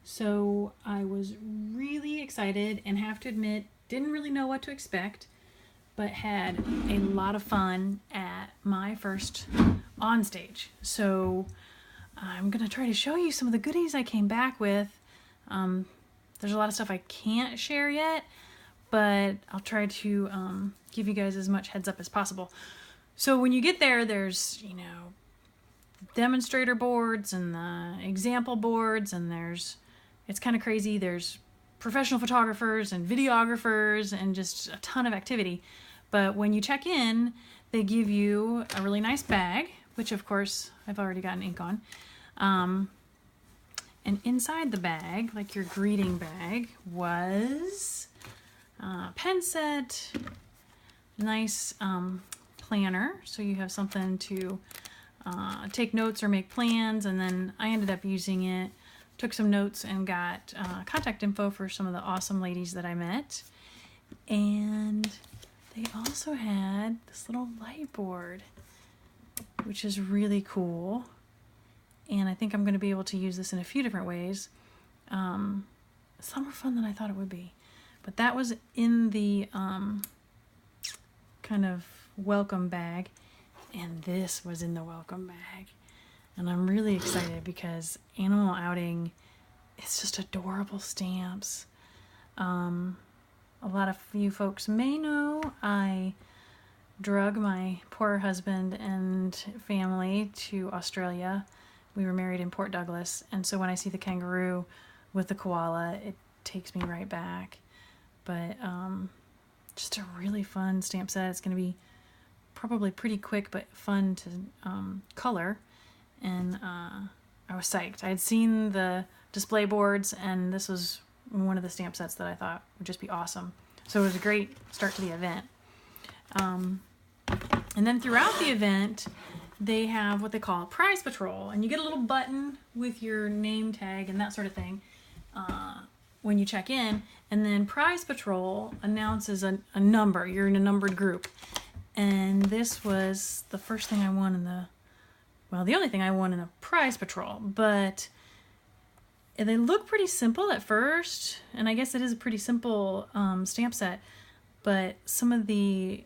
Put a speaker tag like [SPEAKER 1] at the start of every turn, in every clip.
[SPEAKER 1] So I was really excited and have to admit, didn't really know what to expect, but had a lot of fun at my first on stage. So I'm gonna try to show you some of the goodies I came back with. There's a lot of stuff I can't share yet, but I'll try to give you guys as much heads up as possible. So when you get there, there's, demonstrator boards and the example boards, and it's kind of crazy. There's professional photographers and videographers and just a ton of activity. But when you check in, they give you a really nice bag, which of course I've already gotten ink on. And inside the bag, like your greeting bag, was a pen set, nice planner, so you have something to take notes or make plans. And then I ended up using it, took some notes, and got contact info for some of the awesome ladies that I met. And they also had this little light board, which is really cool. And I think I'm going to be able to use this in a few different ways. Some more fun than I thought it would be. But that was in the kind of welcome bag. And this was in the welcome bag. And I'm really excited because Animal Outing, it's just adorable stamps. A lot of you folks may know I drug my poor husband and family to Australia. We were married in Port Douglas, and so when I see the kangaroo with the koala, it takes me right back. But just a really fun stamp set. It's going to be probably pretty quick but fun to color, and I was psyched. I had seen the display boards, and this was one of the stamp sets that I thought would just be awesome. So it was a great start to the event. And then throughout the event, they have what they call Prize Patrol, and you get a little button with your name tag and that sort of thing when you check in. And then Prize Patrol announces a number. You're in a numbered group. And this was the first thing I won in the only thing I won in a Prize Patrol. But they look pretty simple at first, and I guess it is a pretty simple stamp set, but some of the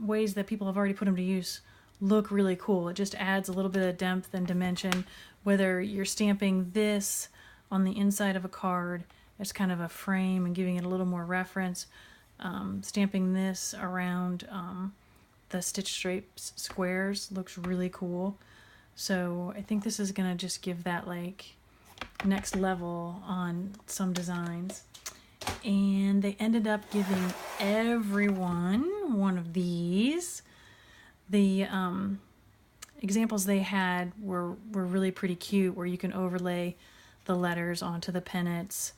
[SPEAKER 1] ways that people have already put them to use look really cool. It just adds a little bit of depth and dimension, whether you're stamping this on the inside of a card as kind of a frame and giving it a little more reference, stamping this around the stitch stripes squares looks really cool. So I think this is gonna just give that like next level on some designs. And they ended up giving everyone one of these. The examples they had were really pretty cute, where you can overlay the letters onto the pennants,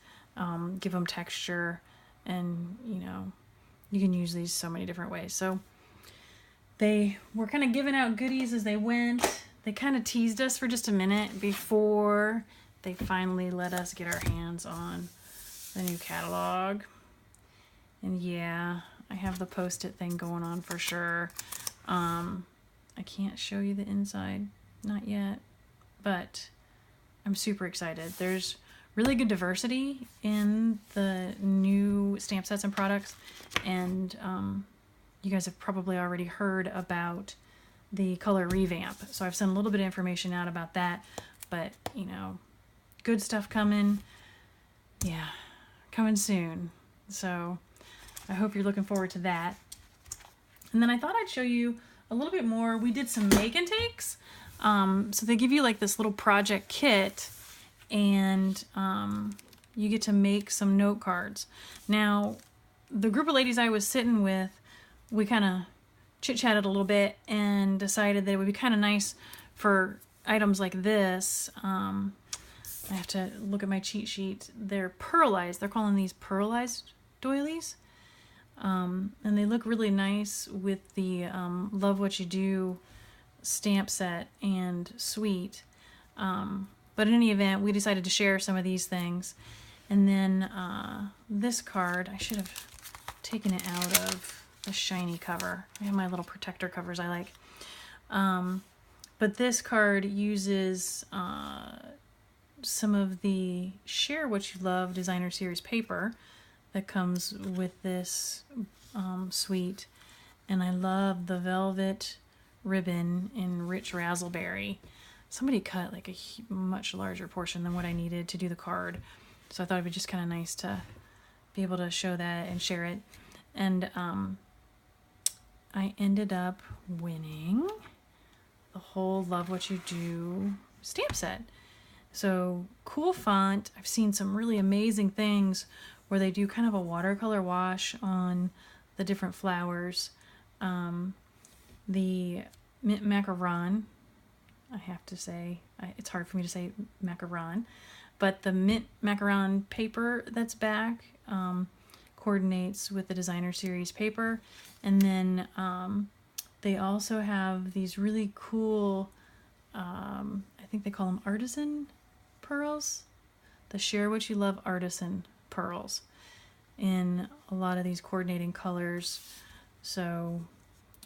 [SPEAKER 1] give them texture, and you can use these so many different ways. So they were kind of giving out goodies as they went. They kind of teased us for just a minute before they finally let us get our hands on the new catalog. And yeah, I have the post-it thing going on for sure. I can't show you the inside, not yet, but I'm super excited. There's really good diversity in the new stamp sets and products, and you guys have probably already heard about the color revamp. So I've sent a little bit of information out about that, but good stuff coming. Yeah, coming soon. So I hope you're looking forward to that. And then I thought I'd show you a little bit more. We did some make and takes. So they give you like this little project kit, and you get to make some note cards. Now, the group of ladies I was sitting with, we kind of chit-chatted a little bit and decided that it would be kind of nice for items like this. I have to look at my cheat sheet. They're pearlized. They're calling these pearlized doilies. And they look really nice with the Love What You Do stamp set and suite. But in any event, we decided to share some of these things. And then this card, I should have taken it out of the shiny cover. I have my little protector covers I like. But this card uses some of the Share What You Love designer series paper that comes with this suite. And I love the velvet ribbon in rich razzleberry. Somebody cut like a much larger portion than what I needed to do the card. So I thought it'd be just kind of nice to be able to show that and share it. And I ended up winning the whole Love What You Do stamp set. So cool font. I've seen some really amazing things where they do kind of a watercolor wash on the different flowers. The mint macaron, I have to say, it's hard for me to say macaron, but the mint macaron paper that's back coordinates with the designer series paper. And then they also have these really cool, I think they call them artisan pearls, the Share What You Love artisan pearls in a lot of these coordinating colors. So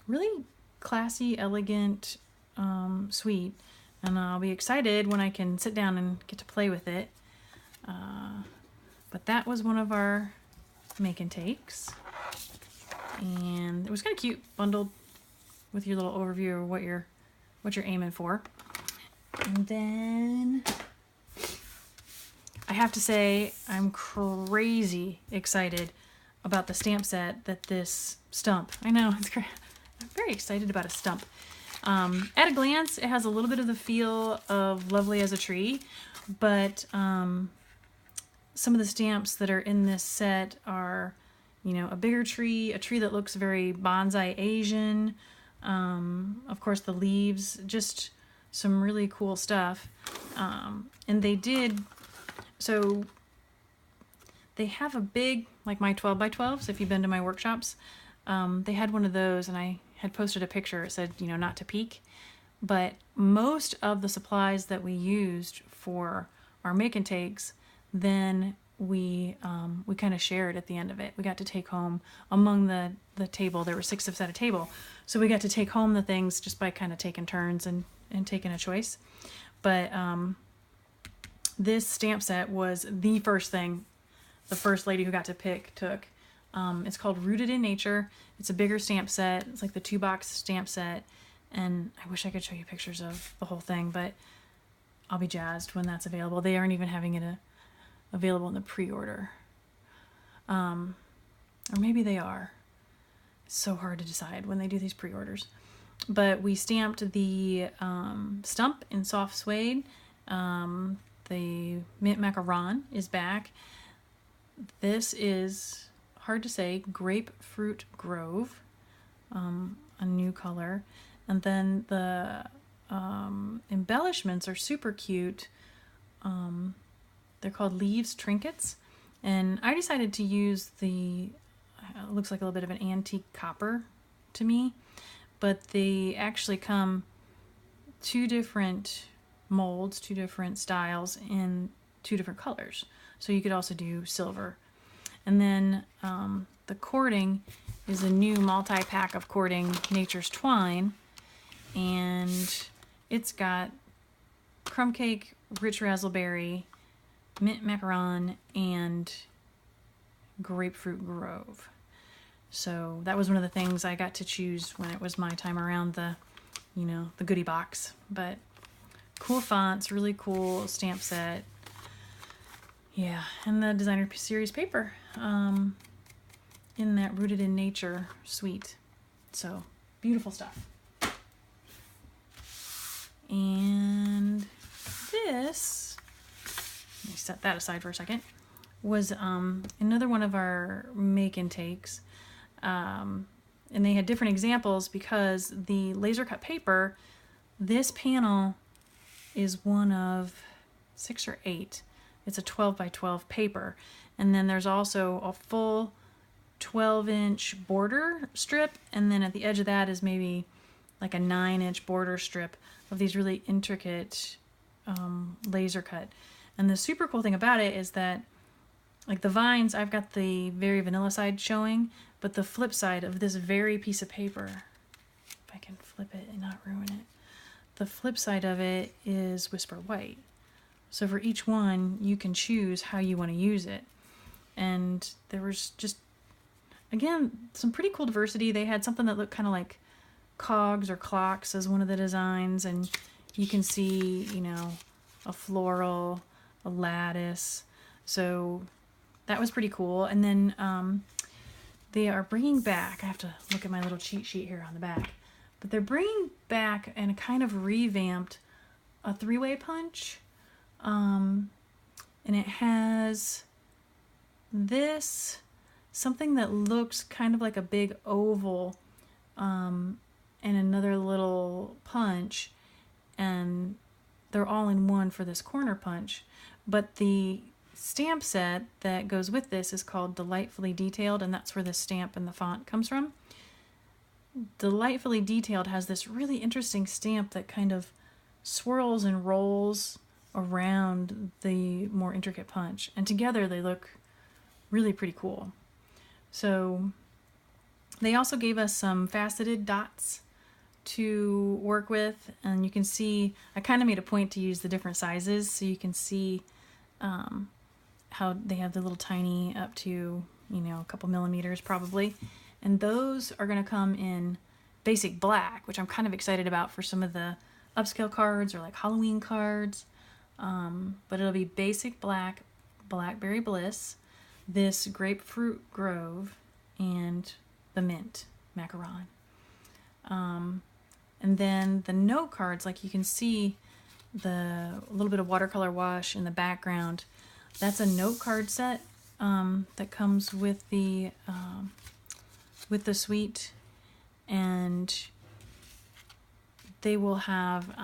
[SPEAKER 1] really classy, elegant suite, and I'll be excited when I can sit down and get to play with it. But that was one of our make and takes, and it was kind of cute, bundled with your little overview of what you're aiming for. And then I have to say I'm crazy excited about the stamp set that this stump. I know, it's great. I'm very excited about a stump. At a glance, it has a little bit of the feel of Lovely as a Tree, but some of the stamps that are in this set are, you know, a bigger tree, a tree that looks very bonsai Asian. Of course, the leaves, just some really cool stuff. And they did, so they have a big, like my 12 by 12s, if you've been to my workshops, they had one of those, and I had posted a picture. It said, you know, not to peek. But most of the supplies that we used for our make and takes, then we kind of shared at the end of it. We got to take home among the table. There were 6 of us at a table, so we got to take home the things just by kind of taking turns and taking a choice. But this stamp set was the first thing the first lady who got to pick took. It's called Rooted in Nature. It's a bigger stamp set. It's like the 2-box stamp set. And I wish I could show you pictures of the whole thing, but I'll be jazzed when that's available. They aren't even having it available in the pre-order. Or maybe they are. It's so hard to decide when they do these pre-orders. But we stamped the stump in soft suede. The mint macaron is back. This is, hard to say, Grapefruit Grove, a new color. And then the embellishments are super cute. They're called Leaves Trinkets. And I decided to use the, it looks like a little bit of an antique copper to me, but they actually come 2 different molds, 2 different styles in 2 different colors. So you could also do silver. And then the cording is a new multi-pack of cording, Nature's Twine. And it's got crumb cake, rich razzleberry, mint macaron, and grapefruit grove. So that was one of the things I got to choose when it was my time around the, you know, the goodie box. But cool fonts, really cool stamp set. Yeah, and the designer series paper in that Rooted in Nature suite. So beautiful stuff. And this, let me set that aside for a second, was another one of our make and takes. And they had different examples because the laser cut paper, this panel is one of 6 or 8. It's a 12 by 12 paper. And then there's also a full 12-inch border strip. And then at the edge of that is maybe like a 9-inch border strip of these really intricate laser cut. And the super cool thing about it is that, like the vines, I've got the very vanilla side showing, but the flip side of this very piece of paper, if I can flip it and not ruin it, the flip side of it is Whisper White. So for each one, you can choose how you want to use it. And there was just, again, some pretty cool diversity. They had something that looked kind of like cogs or clocks as one of the designs, and you can see, you know, a floral, a lattice. So that was pretty cool. And then they are bringing back, I have to look at my little cheat sheet here on the back, but they're bringing back and a kind of revamped a three-way punch. And it has this, something that looks kind of like a big oval, and another little punch, and they're all in one for this corner punch. But the stamp set that goes with this is called Delightfully Detailed, and that's where the stamp and the font comes from. Delightfully Detailed has this really interesting stamp that kind of swirls and rolls around the more intricate punch, and together they look really pretty cool. So they also gave us some faceted dots to work with, and you can see I kind of made a point to use the different sizes so you can see how they have the little tiny up to, you know, a couple millimeters probably, and those are going to come in basic black, which I'm kind of excited about for some of the upscale cards or like Halloween cards. But it'll be basic black, Blackberry Bliss, this Grapefruit Grove, and the Mint Macaron. And then the note cards, like you can see the little bit of watercolor wash in the background. That's a note card set that comes with the suite, and they will have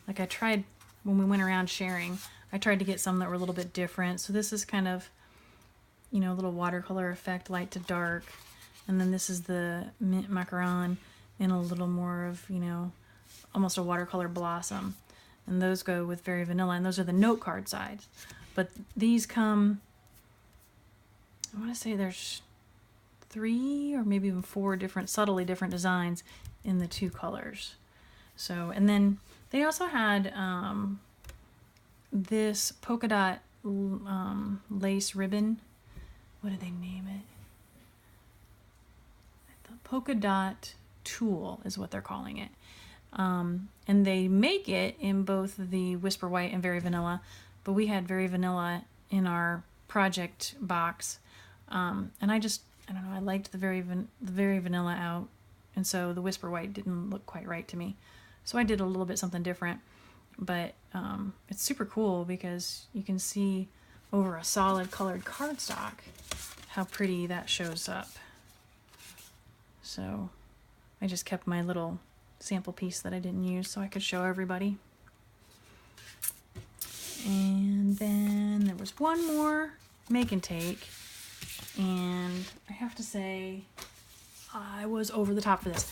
[SPEAKER 1] like I tried when we went around sharing, I tried to get some that were a little bit different. So this is kind of, you know, a little watercolor effect, light to dark, and then this is the Mint Macaron in a little more of, you know, almost a watercolor blossom, and those go with Very Vanilla, and those are the note card sides. But these come, I want to say there's 3 or maybe even 4 different, subtly different designs in the 2 colors. So, and then they also had this polka dot lace ribbon. What did they name it? The polka dot tulle is what they're calling it. And they make it in both the Whisper White and Very Vanilla, but we had Very Vanilla in our project box. And I don't know, I liked the Very Vanilla out, and so the Whisper White didn't look quite right to me. So I did a little bit something different, but it's super cool because you can see over a solid colored cardstock how pretty that shows up. So I just kept my little sample piece that I didn't use so I could show everybody. And then there was one more make and take, and I have to say I was over the top for this.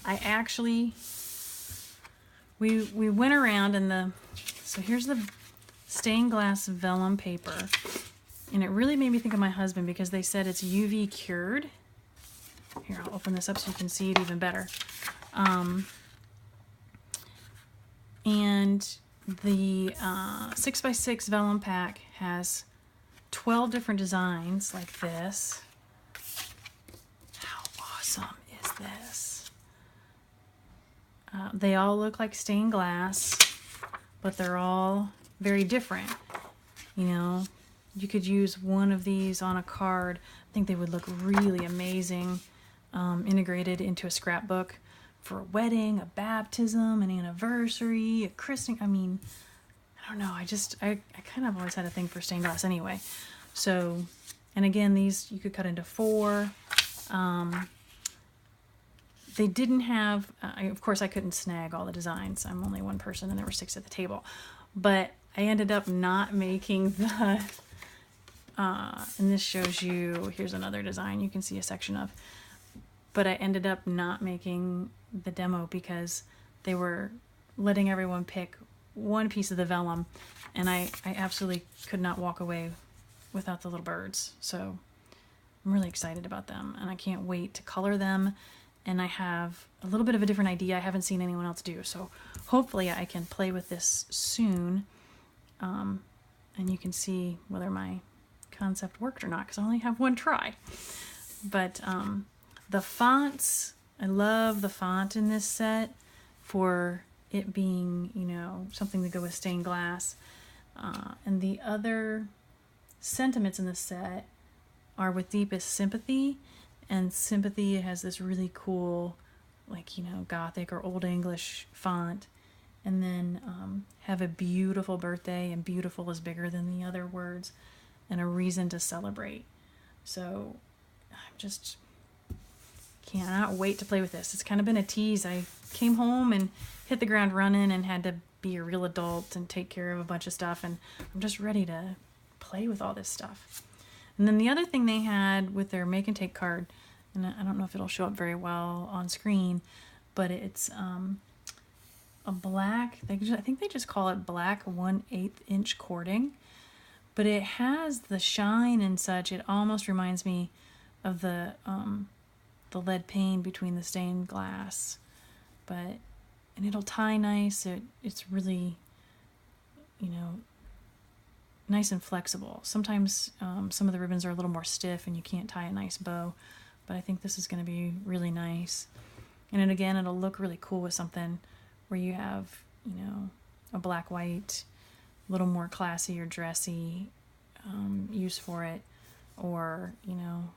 [SPEAKER 1] I actually, we went around, and so here's the stained glass vellum paper, and it really made me think of my husband because they said it's UV cured. Here, I'll open this up so you can see it even better. And the 6x6 vellum pack has 12 different designs like this. How awesome is this? They all look like stained glass, but they're all very different. You know, you could use one of these on a card. I think they would look really amazing integrated into a scrapbook for a wedding, a baptism, an anniversary, a christening. I mean, I don't know. I kind of always had a thing for stained glass anyway. So, and again, these you could cut into 4. They didn't have, of course I couldn't snag all the designs. I'm only one person and there were 6 at the table. But I ended up not making the, and this shows you, here's another design you can see a section of. But I ended up not making the demo because they were letting everyone pick one piece of the vellum, and I absolutely could not walk away without the little birds. So I'm really excited about them, and I can't wait to color them. And I have a little bit of a different idea I haven't seen anyone else do, so hopefully I can play with this soon and you can see whether my concept worked or not because I only have one try. But the fonts, I love the font in this set for it being, you know, something to go with stained glass. And the other sentiments in the set are with deepest sympathy, and sympathy has this really cool, like, you know, Gothic or Old English font, and then have a beautiful birthday, and beautiful is bigger than the other words, and a reason to celebrate. So I'm just cannot wait to play with this. It's kind of been a tease. I came home and hit the ground running and had to be a real adult and take care of a bunch of stuff, and I'm just ready to play with all this stuff. And then the other thing they had with their make and take card, and I don't know if it'll show up very well on screen, but it's a black, I think they just call it black 1/8 inch cording, but it has the shine and such. It almost reminds me of the lead paint between the stained glass, and it'll tie nice. It's really, you know, nice and flexible. Sometimes some of the ribbons are a little more stiff and you can't tie a nice bow, but I think this is going to be really nice. And then again, it'll look really cool with something where you have, you know, a black white, a little more classy or dressy use for it, or, you know,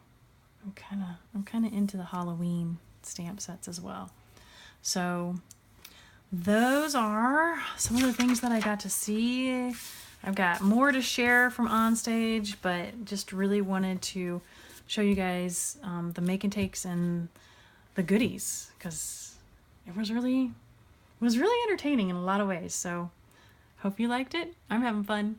[SPEAKER 1] I'm kind of into the Halloween stamp sets as well. So those are some of the things that I got to see. I've got more to share from on stage, but just really wanted to show you guys the make and takes and the goodies, because it was really entertaining in a lot of ways. So hope you liked it. I'm having fun.